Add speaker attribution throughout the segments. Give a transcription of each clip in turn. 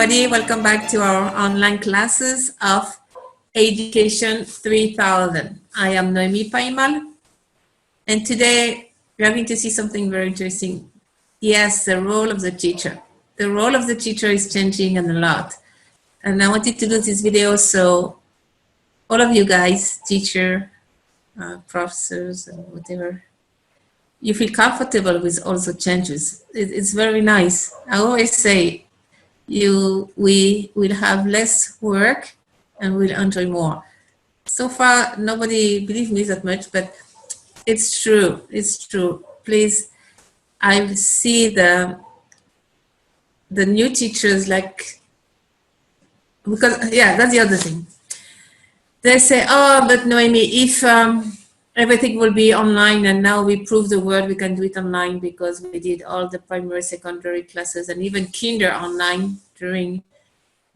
Speaker 1: everybody, welcome back to our online classes of Education 3000. I am Noemi Paimal, and today we are going to see something very interesting. Yes, the role of the teacher. The role of the teacher is changing a lot. And I wanted to do this video so all of you guys, teacher, professors, and whatever, you feel comfortable with all the changes. It's very nice. I always say, we will have less work and we'll enjoy more. So far, nobody believes me that much, but it's true. It's true. Please, I see the new teachers because that's the other thing. They say, oh, but Noemi, if everything will be online, and now we prove the world we can do it online because we did all the primary, secondary classes and even kinder online during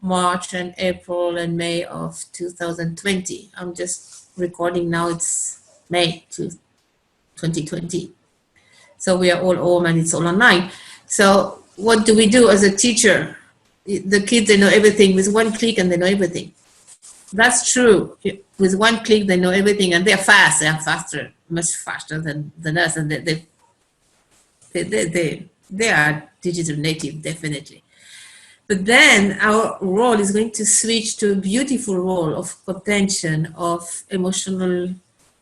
Speaker 1: March and April and May of 2020. I'm just recording now, it's May 2020. So we are all home and it's all online. So what do we do as a teacher? The kids, they know everything with one click and they know everything. That's true. With one click, they know everything, and they're fast. They are faster, much faster than us, and they are digital native, definitely. But then our role is going to switch to a beautiful role of contention, of emotional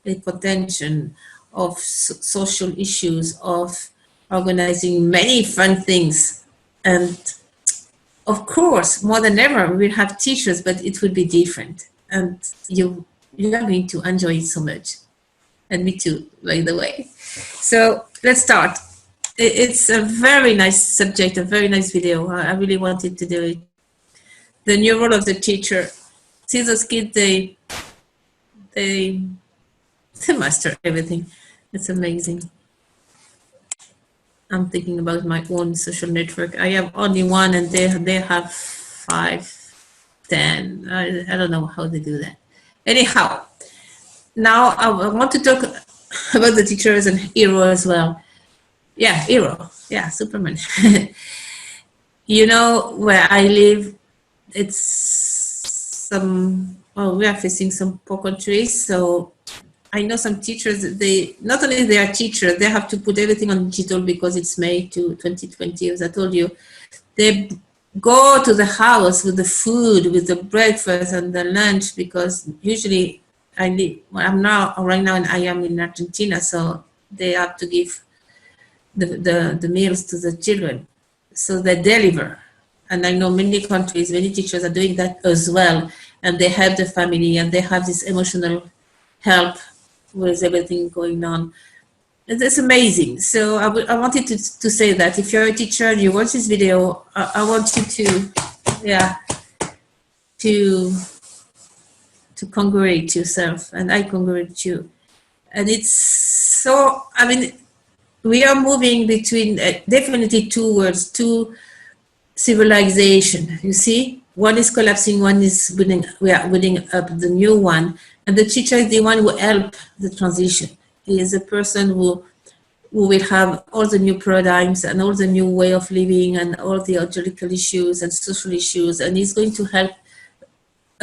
Speaker 1: contention, of social issues, of organizing many fun things, and of course, more than ever, we'll have teachers, but it will be different. And you are going to enjoy it so much. And me too, by the way. So let's start. It's a very nice subject, a very nice video. I really wanted to do it. The new role of the teacher. See those kids, they master everything. It's amazing. I'm thinking about my own social network. I have only one, and they have 5, 10. I don't know how they do that. Anyhow, now I want to talk about the teacher as an hero as well. Yeah, hero. Yeah, Superman. You know, where I live, it's we are facing some poor countries, so I know some teachers, not only they are teachers, they have to put everything on digital because it's May 2020, as I told you. They go to the house with the food, with the breakfast and the lunch, because usually right now I am in Argentina, so they have to give the meals to the children. So they deliver. And I know many countries, many teachers are doing that as well. And they help the family, and they have this emotional help with everything going on. It's amazing. So I wanted to say that if you're a teacher and you watch this video, I want you to congratulate yourself, and I congratulate you. And it's so, we are moving between definitely two worlds, two civilization. You see, one is collapsing, one is we are building up the new one. And the teacher is the one who helps the transition. He is a person who will have all the new paradigms and all the new way of living and all the ideological issues and social issues, and he's going to help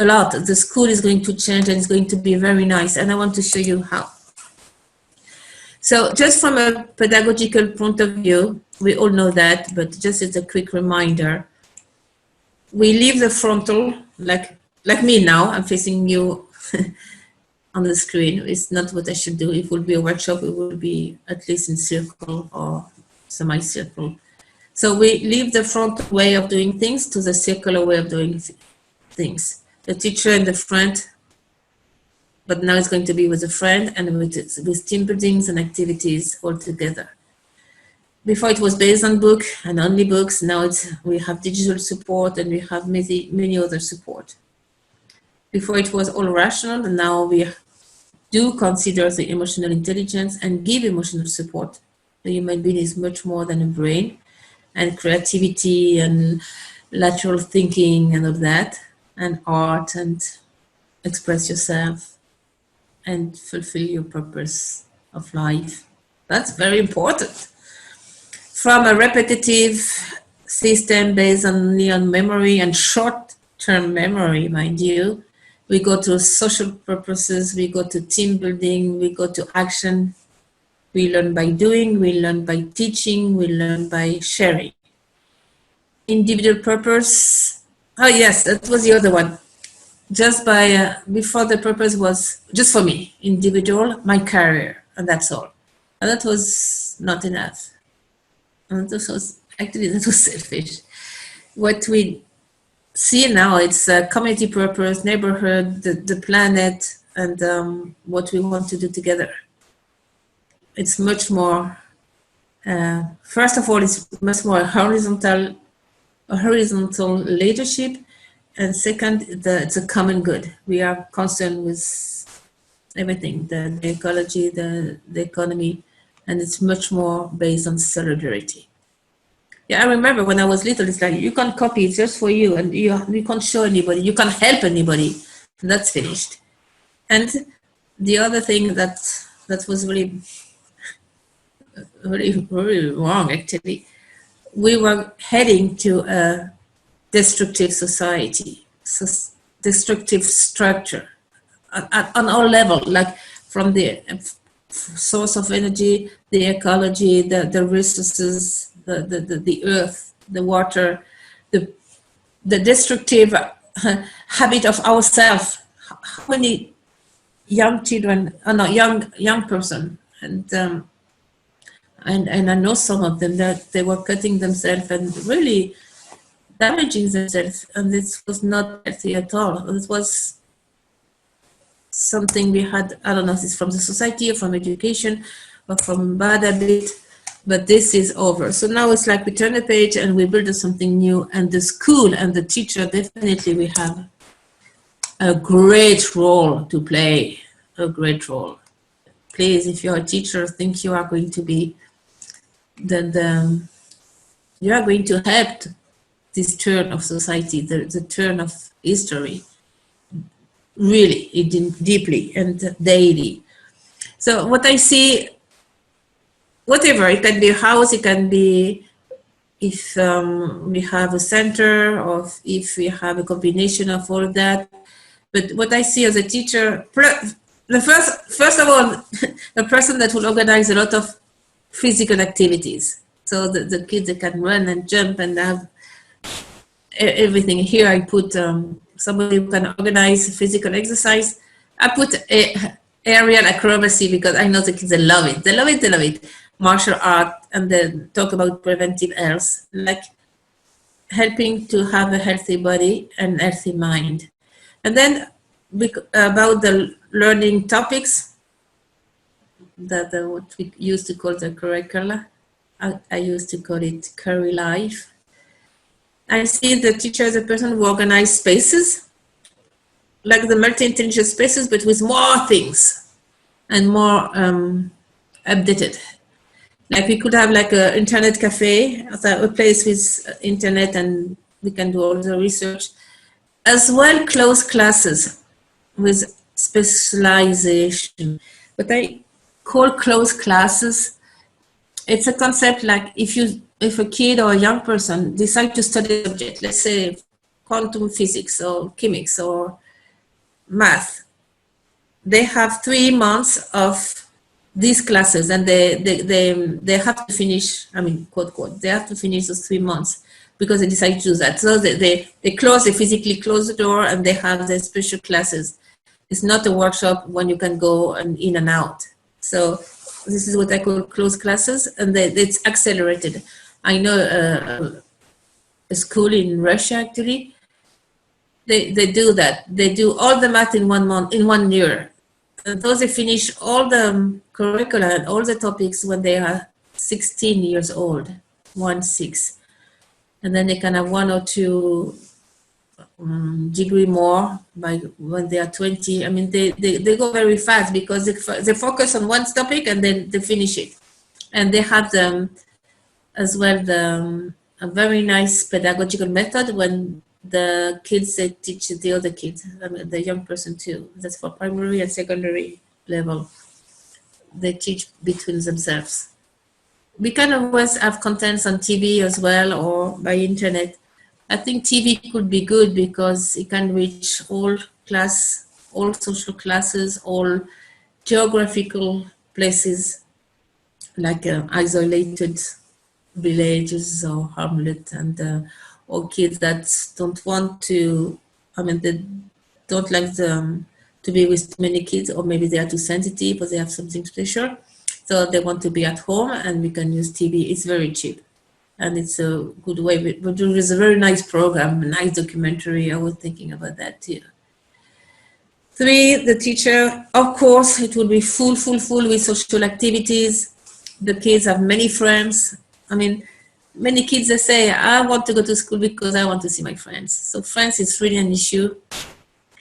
Speaker 1: a lot. The school is going to change, and it's going to be very nice, and I want to show you how. So just from a pedagogical point of view, we all know that, but just as a quick reminder, we leave the frontal, like me now, I'm facing you on the screen. It's not what I should do. If it will be a workshop, it will be at least in circle or semi-circle. So we leave the front way of doing things to the circular way of doing things. The teacher in the front, but now it's going to be with a friend and with team buildings and activities all together. Before it was based on book and only books. Now we have digital support, and we have many other support. Before it was all rational, and now we do consider the emotional intelligence and give emotional support. The human being is much more than a brain, and creativity and lateral thinking and all that, and art, and express yourself and fulfill your purpose of life. That's very important. From a repetitive system based only on memory and short-term memory, mind you. We go to social purposes, we go to team building, we go to action. We learn by doing, we learn by teaching, we learn by sharing. Individual purpose, oh yes, that was the other one. Just by, before the purpose was just for me, individual, my career, and that's all. And that was not enough. And that was, actually, that was selfish. What we see now, it's a community purpose, neighborhood, the planet, and what we want to do together. It's much more, first of all, it's much more horizontal leadership, and second, it's a common good. We are concerned with everything, the ecology, the economy, and it's much more based on solidarity. Yeah, I remember when I was little, it's like you can't copy, it's just for you, and you can't show anybody, you can't help anybody, and that's finished. And the other thing that was really wrong, actually, we were heading to a destructive society, destructive structure on all levels, like from the source of energy, the ecology, the resources, the earth, the water, the destructive habit of ourselves. How many young children, no, young person, and I know some of them that they were cutting themselves and really damaging themselves, and this was not healthy at all. It was something we had, I don't know if it's from the society or from education or from bad habit, but this is over. So now it's like we turn the page and we build something new, and the school and the teacher, definitely we have a great role to play, a great role. Please, if you're a teacher, think you are going to be, then you are going to help this turn of society, the turn of history, really deeply and daily. So what I see, whatever, it can be a house, it can be if we have a center, or if we have a combination of all of that. But what I see as a teacher, the first of all, a person that will organize a lot of physical activities. So the kids, they can run and jump and have everything. Here I put somebody who can organize physical exercise. I put aerial acrobacy because I know the kids, they love it. They love it, they love it. Martial art, and then talk about preventive health, like helping to have a healthy body and healthy mind. And then about the learning topics, that what we used to call the curricula, I used to call it Curry Life. I see the teacher as a person who organizes spaces, like the multi-intelligent spaces, but with more things and more updated. Like we could have like an internet cafe, a place with internet, and we can do all the research. As well, closed classes with specialization. What I call closed classes, it's a concept like if a kid or a young person decide to study a subject, let's say quantum physics or chemics or math, they have 3 months of these classes, and they have to finish, I mean, quote, quote, they have to finish those 3 months because they decide to do that. So they physically close the door, and they have their special classes. It's not a workshop when you can go and in and out. So this is what I call closed classes, and it's accelerated. I know a school in Russia, actually, they do that. They do all the math in 1 month, in 1 year. And those they finish all the curricula and all the topics when they are 16 years old, 1-6. And then they can have 1 or 2 degree more by when they are 20. I mean, they go very fast because they focus on one topic and then they finish it. And they have them as well, a very nice pedagogical method when the kids, they teach the other kids, I mean, the young person too. That's for primary and secondary level. They teach between themselves. we can always have contents on TV as well or by internet. I think TV could be good because it can reach all class, all social classes, all geographical places like isolated villages or hamlet and or kids that don't want to, I mean, they don't like to be with too many kids, or maybe they are too sensitive or they have something special. So they want to be at home and we can use TV. It's very cheap and it's a good way. But there is a very nice program, a nice documentary. I was thinking about that too. 3, the teacher, of course, it will be full with social activities. The kids have many friends. I mean, many kids, they say, I want to go to school because I want to see my friends. So friends is really an issue,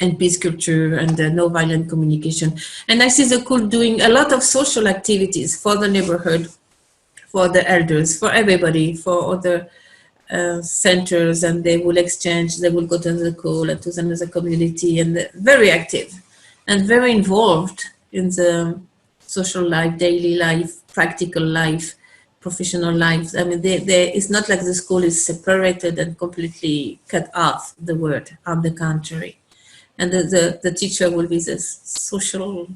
Speaker 1: and peace culture and no violent communication. And I see the school doing a lot of social activities for the neighborhood, for the elders, for everybody, for other centers, and they will exchange, they will go to the school and to another community, and very active and very involved in the social life, daily life, practical life, professional life. I mean, it's not like the school is separated and completely cut off the world, on the contrary. And the teacher will be the social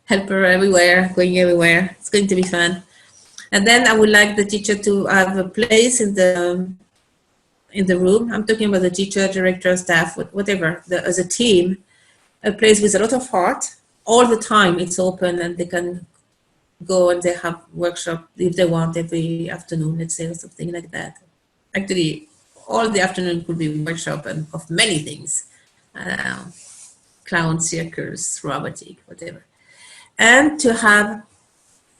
Speaker 1: helper everywhere, going everywhere. It's going to be fun. And then I would like the teacher to have a place in the room. I'm talking about the teacher, director, staff, whatever, as a team, a place with a lot of heart. All the time it's open and they can go and they have workshop if they want every afternoon, let's say, or something like that. Actually, all the afternoon could be workshop and of many things. Clown circus, robotic, whatever. And to have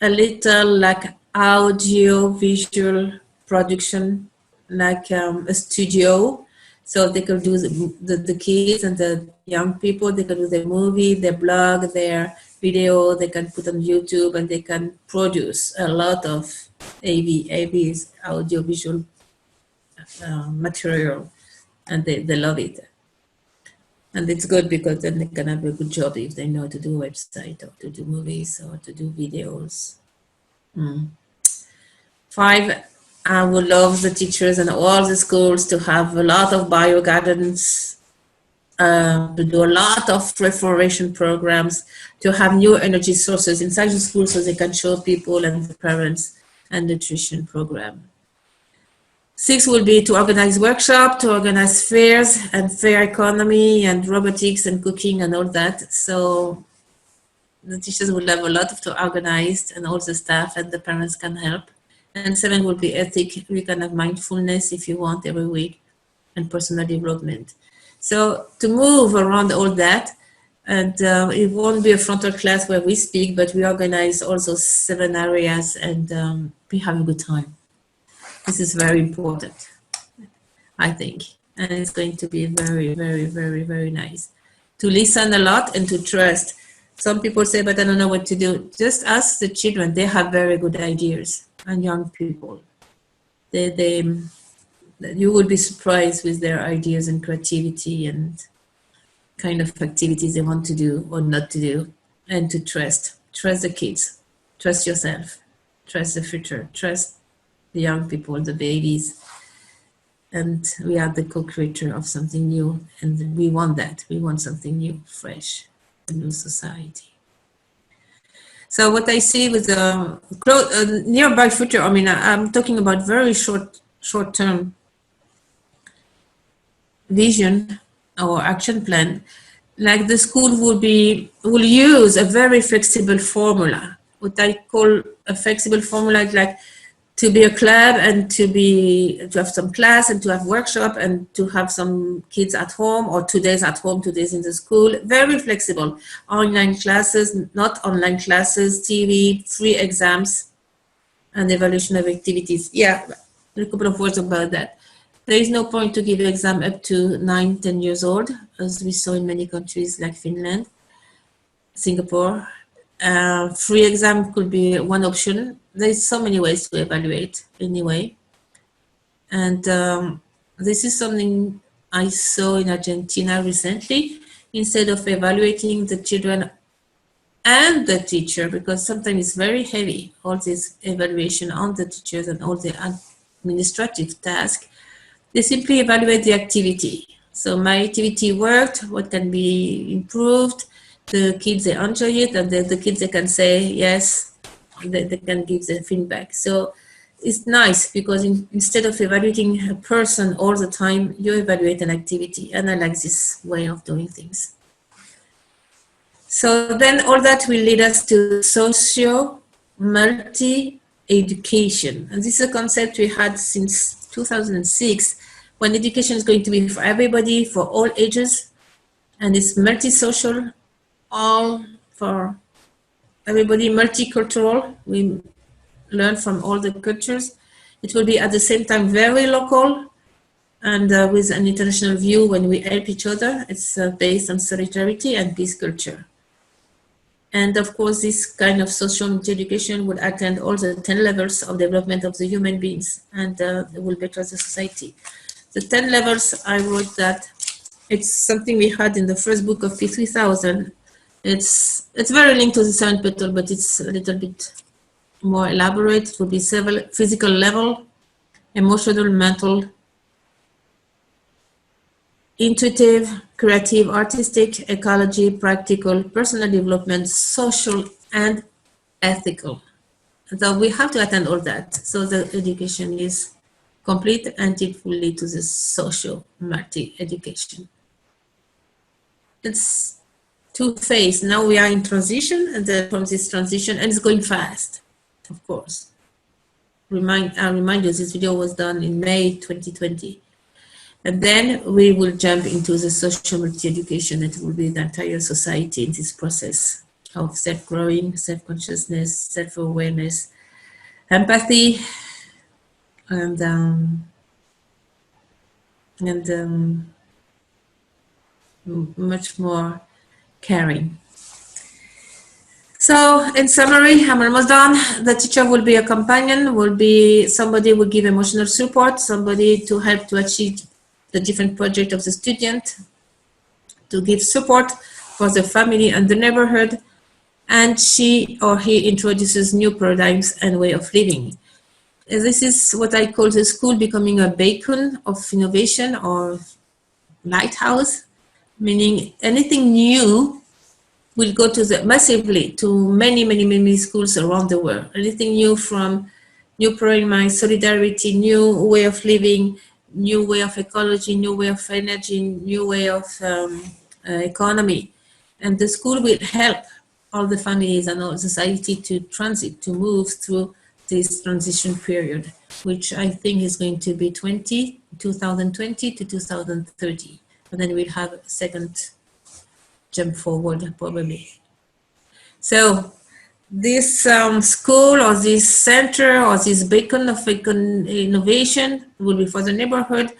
Speaker 1: a little like audio visual production, like a studio, so they can do the kids and the young people, they can do their movie, their blog, their video, they can put on YouTube, and they can produce a lot of AVs, audio visual material, and they love it. And it's good because then they can have a good job if they know to do a website or to do movies or to do videos. 5, I would love the teachers and all the schools to have a lot of bio gardens, to do a lot of reforestation programs, to have new energy sources inside the school so they can show people and the parents and nutrition program. 6 will be to organize workshops, to organize fairs and fair economy and robotics and cooking and all that. So the teachers will have a lot to organize, and all the staff and the parents can help. And 7 will be ethic. We can have mindfulness if you want every week, and personal development. So to move around all that, and it won't be a frontal class where we speak, but we organize also 7 areas, and we have a good time. This is very important, I think. And it's going to be very, very, very, very nice. To listen a lot and to trust. Some people say, but I don't know what to do. Just ask the children. They have very good ideas, and young people. You would be surprised with their ideas and creativity and kind of activities they want to do or not to do. And to trust. Trust the kids. Trust yourself. Trust the future. Trust the young people, the babies. And we are the co-creator of something new. And we want that. We want something new, fresh, a new society. So what I see with the nearby future, I mean, I'm talking about very short-term vision or action plan. Like the school will use a very flexible formula. What I call a flexible formula is like to be a club and to have some class and to have workshop and to have some kids at home, or 2 days at home, 2 days in the school. Very flexible. Online classes, not online classes, TV, free exams, and evaluation of activities. Yeah, a couple of words about that. There is no point to give exam up to 9, 10 years old, as we saw in many countries like Finland, Singapore. Free exam could be one option. There's so many ways to evaluate anyway. And this is something I saw in Argentina recently. Instead of evaluating the children and the teacher, because sometimes it's very heavy, all this evaluation on the teachers and all the administrative tasks. They simply evaluate the activity. So my activity worked, what can be improved, the kids, they enjoy it, and the kids, they can say yes, they can give the feedback. So it's nice because instead of evaluating a person all the time, you evaluate an activity, and I like this way of doing things. So then all that will lead us to socio multi-education. And this is a concept we had since 2006, when education is going to be for everybody, for all ages, and it's multi-social, all for everybody, multicultural. We learn from all the cultures. It will be at the same time very local and with an international view when we help each other. It's based on solidarity and peace culture. And of course, this kind of social multi-education would attend all the 10 levels of development of the human beings and will better the society. The 10 levels, I wrote that it's something we had in the first book of P3000. It's very linked to the 7 petal, but it's a little bit more elaborate. It will be several physical level, emotional, mental, intuitive, creative, artistic, ecology, practical, personal development, social, and ethical. So we have to attend all that. So the education is complete and it will lead to the social multi-education. It's two phase. Now we are in transition, and then from this transition, and it's going fast, of course. I remind you, this video was done in May 2020. And then we will jump into the social multi-education that will be the entire society in this process of self-growing, self-consciousness, self-awareness, empathy, and much more caring. So in summary, I'm almost done. The teacher will be a companion, will be somebody who will give emotional support, somebody to help to achieve the different project of the student, to give support for the family and the neighborhood, and she or he introduces new paradigms and way of living. This is what I call the school becoming a beacon of innovation or lighthouse, meaning anything new will go to the massively to many schools around the world. Anything new, from new paradigm, solidarity, new way of living, new way of ecology, new way of energy, new way of economy. And the school will help all the families and all society to transit, to move through this transition period, which I think is going to be 2020 to 2030. And then we'll have a second jump forward probably. So this school or this center or this beacon of innovation will be for the neighborhood.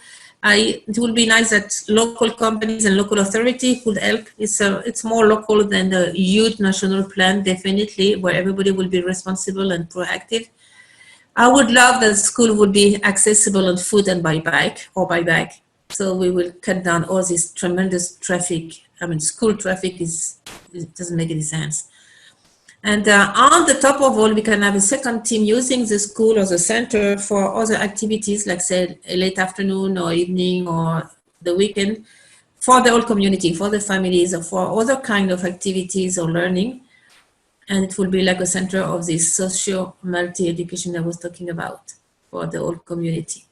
Speaker 1: It would be nice that local companies and local authority could help. It's more local than the huge national plan, definitely, where everybody will be responsible and proactive. I would love that the school would be accessible on foot and by bike or by bike. So we will cut down all this tremendous traffic. I mean, school traffic it doesn't make any sense. And on the top of all, we can have a second team using the school or the center for other activities, like say late afternoon or evening or the weekend, for the whole community, for the families, or for other kind of activities or learning. And it will be like a center of this social multi-education I was talking about for the whole community.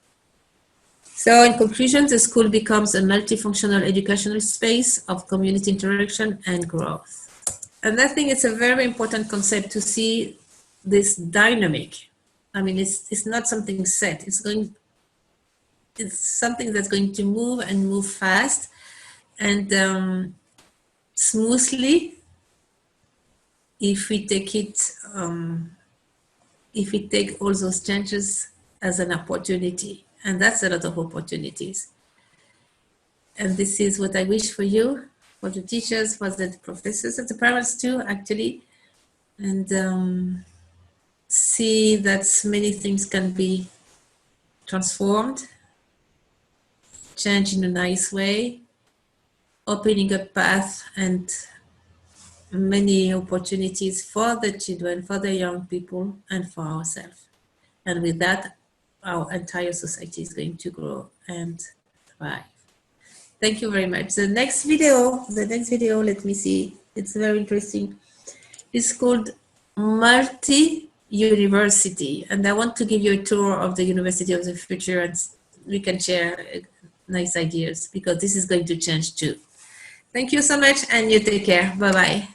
Speaker 1: So in conclusion, the school becomes a multifunctional educational space of community interaction and growth. And I think it's a very important concept to see this dynamic. I mean, it's not something set. It's something that's going to move and move fast and smoothly if we take it, if we take all those changes as an opportunity. And that's a lot of opportunities. And this is what I wish for you, for the teachers, for the professors, and the parents too, actually. And see that many things can be transformed, changed in a nice way, opening a path and many opportunities for the children, for the young people, and for ourselves. And with that, our entire society is going to grow and thrive. Thank you very much. The next video, let me see. It's very interesting. It's called Multi-University. And I want to give you a tour of the University of the Future, and we can share nice ideas, because this is going to change too. Thank you so much, and you take care. Bye-bye.